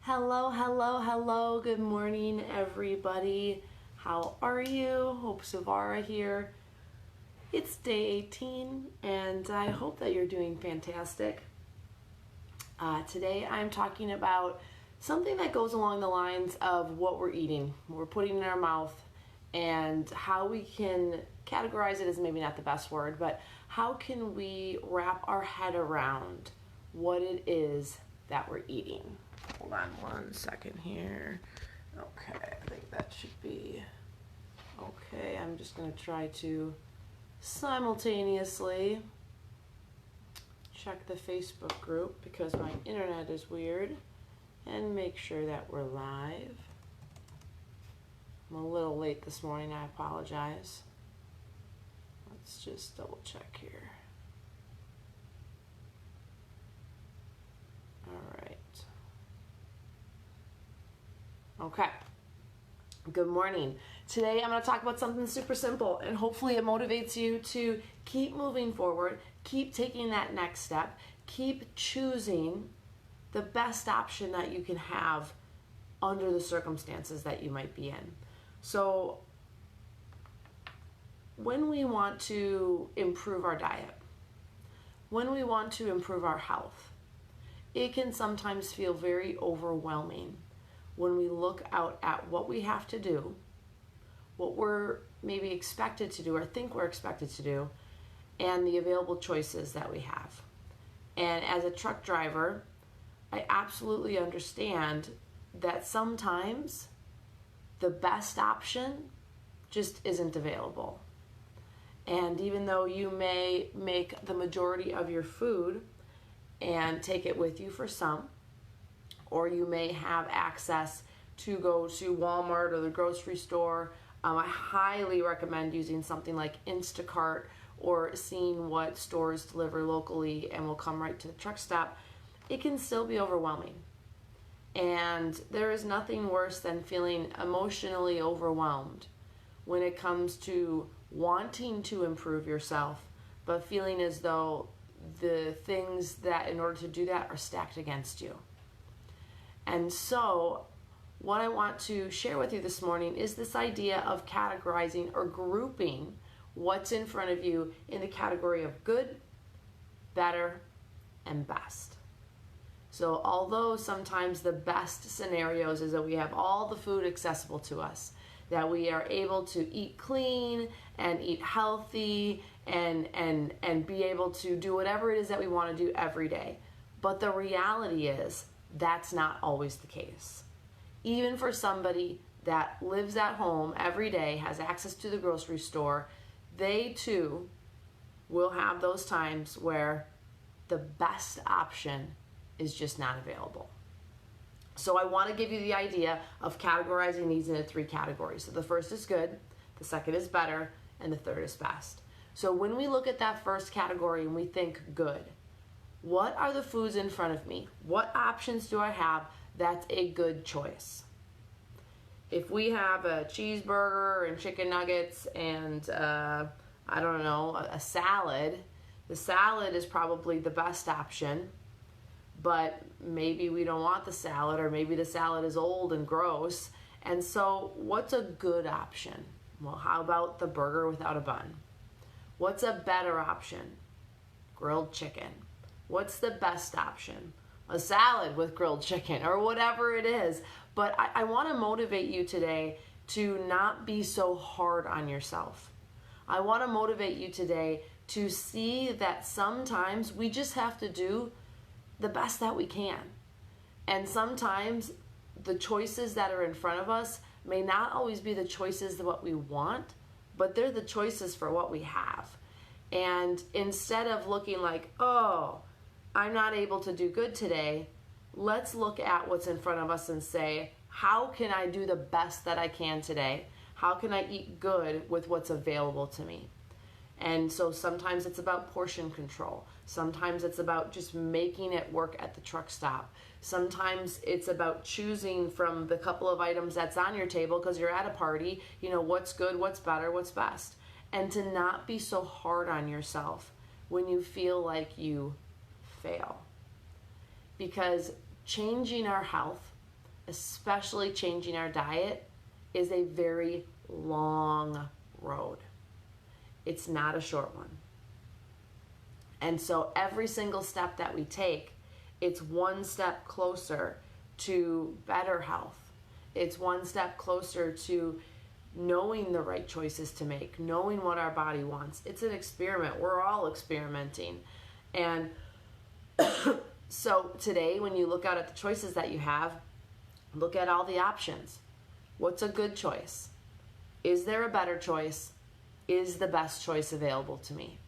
Hello, hello, hello. Good morning, everybody. How are you? Hope Savara here. It's day 18, and I hope that you're doing fantastic. Today, I'm talking about something that goes along the lines of what we're eating, what we're putting in our mouth, and how we can categorize it is maybe not the best word, but how can we wrap our head around what it is that we're eating? Hold on one second here. Okay, I think that should be okay. I'm just going to try to simultaneously check the Facebook group because my internet is weird and make sure that we're live. I'm a little late this morning, I apologize. Let's just double check here. All right. Okay. Good morning. Today I'm going to talk about something super simple and hopefully it motivates you to keep moving forward, keep taking that next step, keep choosing the best option that you can have under the circumstances that you might be in. So when we want to improve our diet, when we want to improve our health, it can sometimes feel very overwhelming when we look out at what we have to do, what we're maybe expected to do or think we're expected to do, and the available choices that we have. And as a truck driver, I absolutely understand that sometimes the best option just isn't available. And even though you may make the majority of your food and take it with you for some, or you may have access to go to Walmart or the grocery store, I highly recommend using something like Instacart or seeing what stores deliver locally and will come right to the truck stop. It can still be overwhelming. And there is nothing worse than feeling emotionally overwhelmed when it comes to wanting to improve yourself, but feeling as though the things that in order to do that are stacked against you. And so what I want to share with you this morning is this idea of categorizing or grouping what's in front of you in the category of good, better, and best. So although sometimes the best scenarios is that we have all the food accessible to us, that we are able to eat clean and eat healthy and be able to do whatever it is that we want to do every day. But the reality is that's not always the case. Even for somebody that lives at home every day, has access to the grocery store, they too will have those times where the best option is just not available. So I want to give you the idea of categorizing these into three categories. So the first is good, the second is better, and the third is best. So when we look at that first category and we think good, what are the foods in front of me? What options do I have that's a good choice? If we have a cheeseburger and chicken nuggets and, a salad, the salad is probably the best option, but maybe we don't want the salad, or maybe the salad is old and gross. And so what's a good option? Well, how about the burger without a bun? What's a better option? Grilled chicken. What's the best option? A salad with grilled chicken or whatever it is. But I want to motivate you today to not be so hard on yourself. I want to motivate you today to see that sometimes we just have to do the best that we can. And sometimes the choices that are in front of us may not always be the choices of what we want, but they're the choices for what we have. And instead of looking like, oh, I'm not able to do good today, let's look at what's in front of us and say, how can I do the best that I can today? How can I eat good with what's available to me? And so sometimes it's about portion control. Sometimes it's about just making it work at the truck stop. Sometimes it's about choosing from the couple of items that's on your table because you're at a party, what's good, what's better, what's best. And to not be so hard on yourself when you feel like you fail. Because changing our health, especially changing our diet, is a very long road. It's not a short one. And so every single step that we take, it's one step closer to better health. It's one step closer to knowing the right choices to make, knowing what our body wants. It's an experiment. We're all experimenting. And so today, when you look out at the choices that you have, look at all the options. What's a good choice? Is there a better choice? Is the best choice available to me?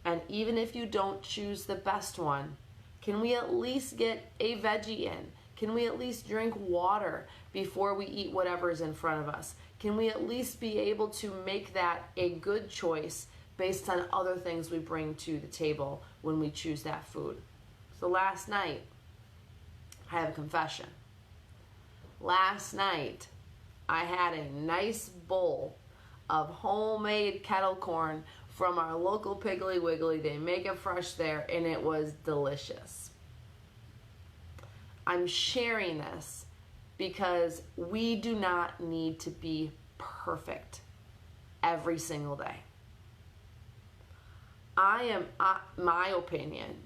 And even if you don't choose the best one, can we at least get a veggie in? Can we at least drink water before we eat whatever is in front of us? Can we at least be able to make that a good choice based on other things we bring to the table when we choose that food? So last night, I have a confession. Last night, I had a nice bowl of homemade kettle corn from our local Piggly Wiggly. They make it fresh there, and it was delicious. I'm sharing this because we do not need to be perfect every single day. My opinion,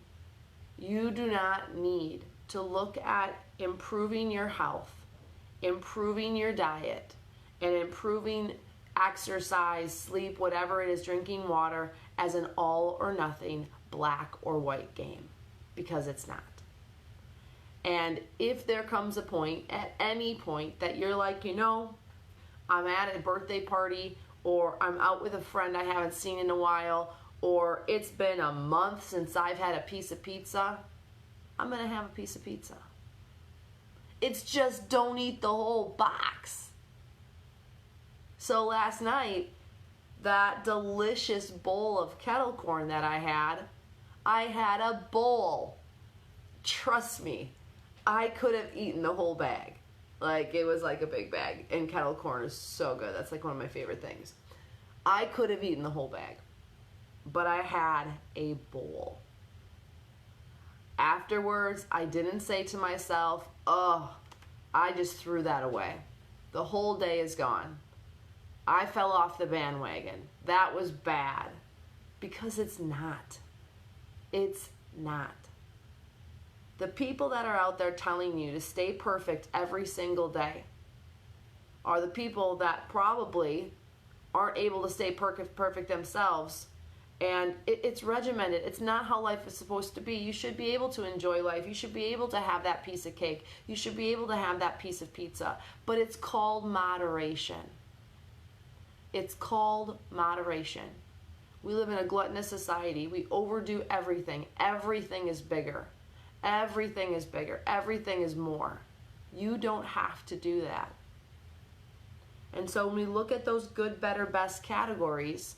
you do not need to look at improving your health, improving your diet, and improving exercise, sleep, whatever it is, drinking water, as an all or nothing, black or white game, because it's not. And if there comes a point, at any point, that you're like, I'm at a birthday party, or I'm out with a friend I haven't seen in a while, or it's been a month since I've had a piece of pizza, I'm going to have a piece of pizza. It's just don't eat the whole box. So last night, that delicious bowl of kettle corn that I had a bowl. Trust me, I could have eaten the whole bag. Like, it was like a big bag. And kettle corn is so good. That's like one of my favorite things. I could have eaten the whole bag. But I had a bowl. Afterwards, I didn't say to myself, I just threw that away. The whole day is gone. I fell off the bandwagon. That was bad. Because it's not. It's not. The people that are out there telling you to stay perfect every single day are the people that probably aren't able to stay perfect themselves. And it's regimented. It's not how life is supposed to be. You should be able to enjoy life. You should be able to have that piece of cake. You should be able to have that piece of pizza. But it's called moderation. It's called moderation. We live in a gluttonous society. We overdo everything. Everything is bigger. Everything is bigger. Everything is more. You don't have to do that. And so when we look at those good, better, best categories,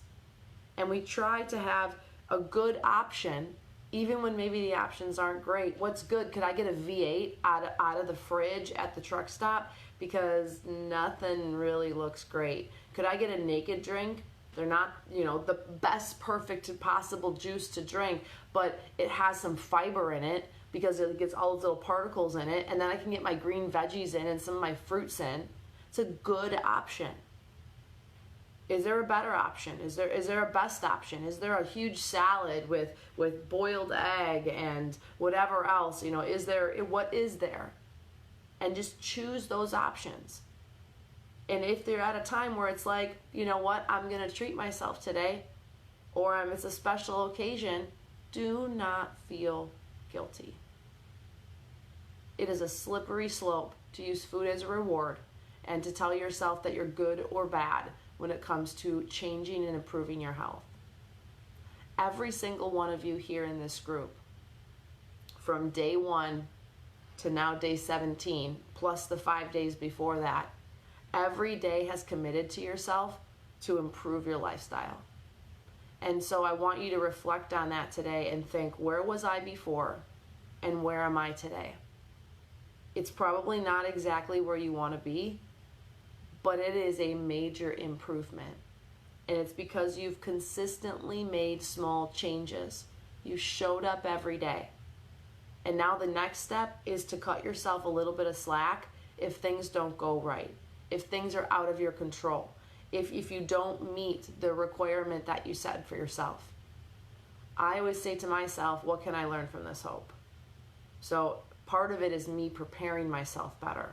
and we try to have a good option, even when maybe the options aren't great. What's good? Could I get a V8 out of the fridge at the truck stop? Because nothing really looks great. Could I get a naked drink? They're not, the best perfect possible juice to drink, but it has some fiber in it because it gets all those little particles in it, and then I can get my green veggies in and some of my fruits in. It's a good option. Is there a better option? Is there a best option? Is there a huge salad with boiled egg and whatever else? What is there? And just choose those options. And if they're at a time where it's like, I'm going to treat myself today, or it's a special occasion, do not feel guilty. It is a slippery slope to use food as a reward and to tell yourself that you're good or bad when it comes to changing and improving your health. Every single one of you here in this group, from day 1 to now day 17, plus the 5 days before that, every day has committed to yourself to improve your lifestyle. And so I want you to reflect on that today and think, where was I before and where am I today? It's probably not exactly where you want to be, but it is a major improvement. And it's because you've consistently made small changes. You showed up every day. And now the next step is to cut yourself a little bit of slack if things don't go right, if things are out of your control, if you don't meet the requirement that you set for yourself. I always say to myself, what can I learn from this, Hope? So part of it is me preparing myself better,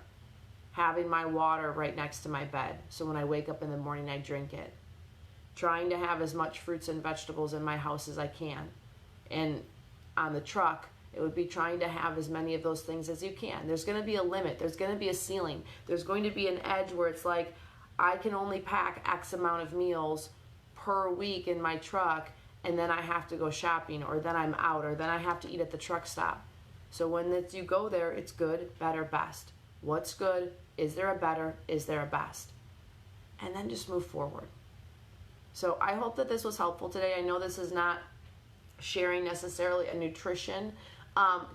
having my water right next to my bed so when I wake up in the morning I drink it, trying to have as much fruits and vegetables in my house as I can. And on the truck, it would be trying to have as many of those things as you can. There's going to be a limit. There's going to be a ceiling. There's going to be an edge where it's like, I can only pack X amount of meals per week in my truck, and then I have to go shopping, or then I'm out, or then I have to eat at the truck stop. So when you go there, it's good, better, best. What's good? Is there a better? Is there a best? And then just move forward. So I hope that this was helpful today. I know this is not sharing necessarily a nutrition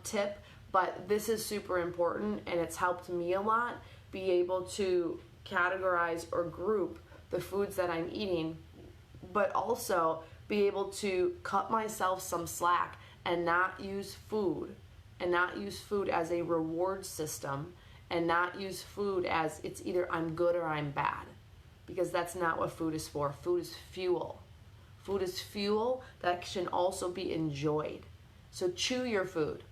tip, but this is super important, and it's helped me a lot be able to categorize or group the foods that I'm eating, but also be able to cut myself some slack and not use food as a reward system, and not use food as it's either I'm good or I'm bad, because that's not what food is for. Food is fuel. Food is fuel that can also be enjoyed. So chew your food.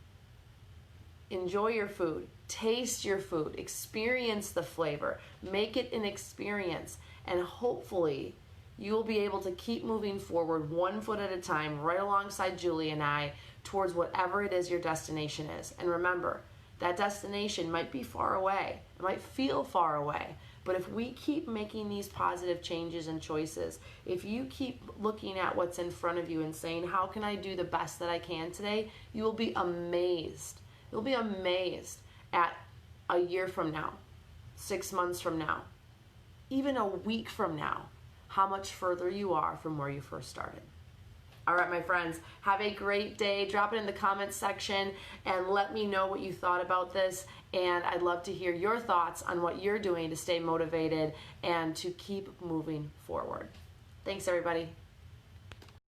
Enjoy your food. Taste your food. Experience the flavor. Make it an experience. And hopefully you will be able to keep moving forward 1 foot at a time, right alongside Julie and I, towards whatever it is your destination is. And remember, that destination might be far away. It might feel far away. But if we keep making these positive changes and choices, if you keep looking at what's in front of you and saying, how can I do the best that I can today? You will be amazed. You'll be amazed at a year from now, 6 months from now, even a week from now, how much further you are from where you first started. All right, my friends, have a great day. Drop it in the comments section and let me know what you thought about this. And I'd love to hear your thoughts on what you're doing to stay motivated and to keep moving forward. Thanks, everybody.